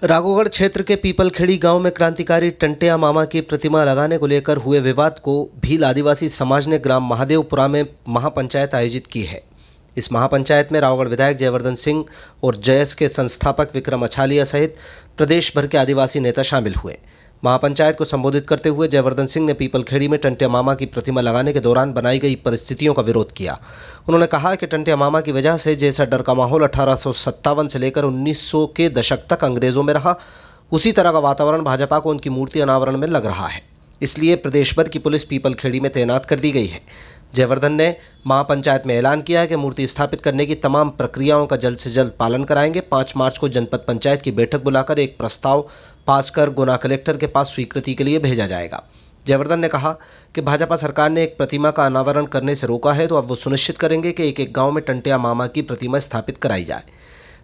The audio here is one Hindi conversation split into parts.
राघोगढ़ क्षेत्र के पीपलखेड़ी गांव में क्रांतिकारी टंटिया मामा की प्रतिमा लगाने को लेकर हुए विवाद को भील आदिवासी समाज ने ग्राम महादेवपुरा में महापंचायत आयोजित की है। इस महापंचायत में राघोगढ़ विधायक जयवर्धन सिंह और जयस के संस्थापक विक्रम अछालिया सहित प्रदेश भर के आदिवासी नेता शामिल हुए। महापंचायत को संबोधित करते हुए जयवर्धन सिंह ने पीपलखेड़ी में टंटिया मामा की प्रतिमा लगाने के दौरान बनाई गई परिस्थितियों का विरोध किया। उन्होंने कहा कि टंटिया मामा की वजह से जैसा डर का माहौल 1857 से लेकर 1900 के दशक तक अंग्रेजों में रहा, उसी तरह का वातावरण भाजपा को उनकी मूर्ति अनावरण में लग रहा है। इसलिए प्रदेश भर की पुलिस पीपलखेड़ी में तैनात कर दी गई है। जयवर्धन ने महापंचायत में ऐलान किया है कि मूर्ति स्थापित करने की तमाम प्रक्रियाओं का जल्द से जल्द पालन कराएंगे। 5 मार्च को जनपद पंचायत की बैठक बुलाकर एक प्रस्ताव पास कर गुना कलेक्टर के पास स्वीकृति के लिए भेजा जाएगा। जयवर्धन ने कहा कि भाजपा सरकार ने एक प्रतिमा का अनावरण करने से रोका है, तो अब वो सुनिश्चित करेंगे कि एक गांव में टंटिया मामा की प्रतिमा स्थापित कराई जाए।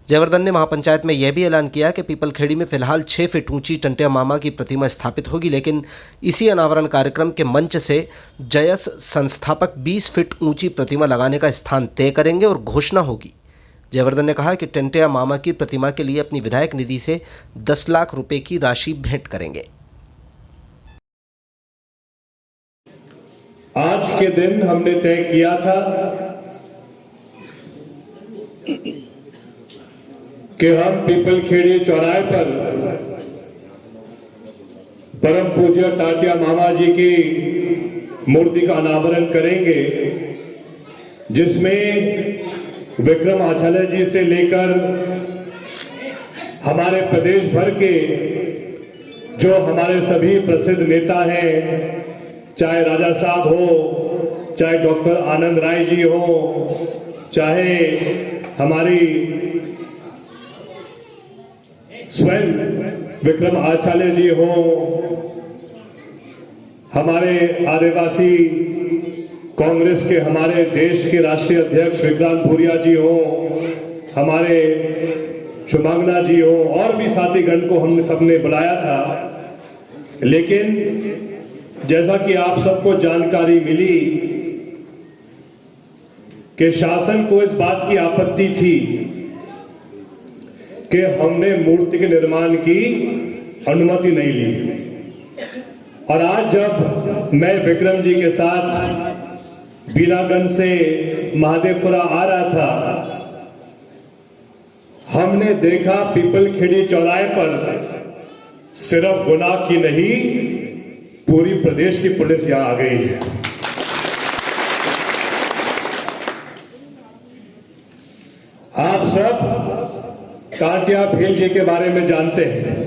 जयवर्धन ने महापंचायत में यह भी ऐलान किया कि पीपलखेड़ी में फिलहाल 6 फीट ऊंची टंटिया मामा की प्रतिमा स्थापित होगी, लेकिन इसी अनावरण कार्यक्रम के मंच से जयस संस्थापक 20 फीट ऊंची प्रतिमा लगाने का स्थान तय करेंगे और घोषणा होगी। जयवर्धन ने कहा कि टंटिया मामा की प्रतिमा के लिए अपनी विधायक निधि से 10 लाख रुपए की राशि भेंट करेंगे। आज के दिन हमने तय किया था कि हम पीपलखेड़ी चौराहे पर परम पूज्य टंटिया मामा जी की मूर्ति का अनावरण करेंगे, जिसमें विक्रम अछालिया जी से लेकर हमारे प्रदेश भर के जो हमारे सभी प्रसिद्ध नेता हैं, चाहे राजा साहब हो, चाहे डॉक्टर आनंद राय जी हो, चाहे हमारी स्वयं विक्रम अछालिया जी हो, हमारे आदिवासी कांग्रेस के हमारे देश के राष्ट्रीय अध्यक्ष विक्रांत भूरिया जी हो, हमारे शुभांगना जी हो, और भी साथीगण को हमने सबने बुलाया था। लेकिन जैसा कि आप सबको जानकारी मिली कि शासन को इस बात की आपत्ति थी कि हमने मूर्ति के निर्माण की अनुमति नहीं ली। और आज जब मैं विक्रम जी के साथ बीरागंज से महादेवपुरा आ रहा था, हमने देखा पीपलखेड़ी चौराहे पर सिर्फ गुना की नहीं, पूरी प्रदेश की पुलिस यहां आ गई है। आप सब टंटिया भील जी के बारे में जानते हैं।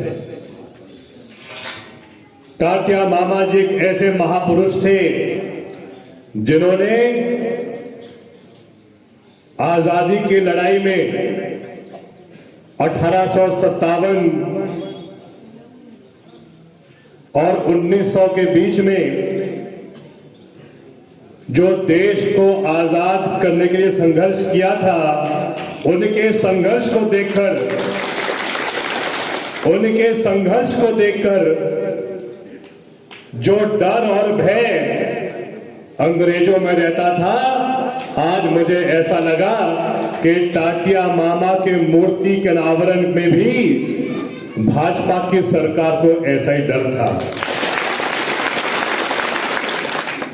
टंटिया मामा जी एक ऐसे महापुरुष थे जिन्होंने आजादी की लड़ाई में 1857 और 1900 के बीच में जो देश को आजाद करने के लिए संघर्ष किया था, उनके संघर्ष को देखकर जो डर और भय अंग्रेजों में रहता था, आज मुझे ऐसा लगा कि टंटिया मामा के मूर्ति के अनावरण में भी भाजपा की सरकार को ऐसा ही डर था।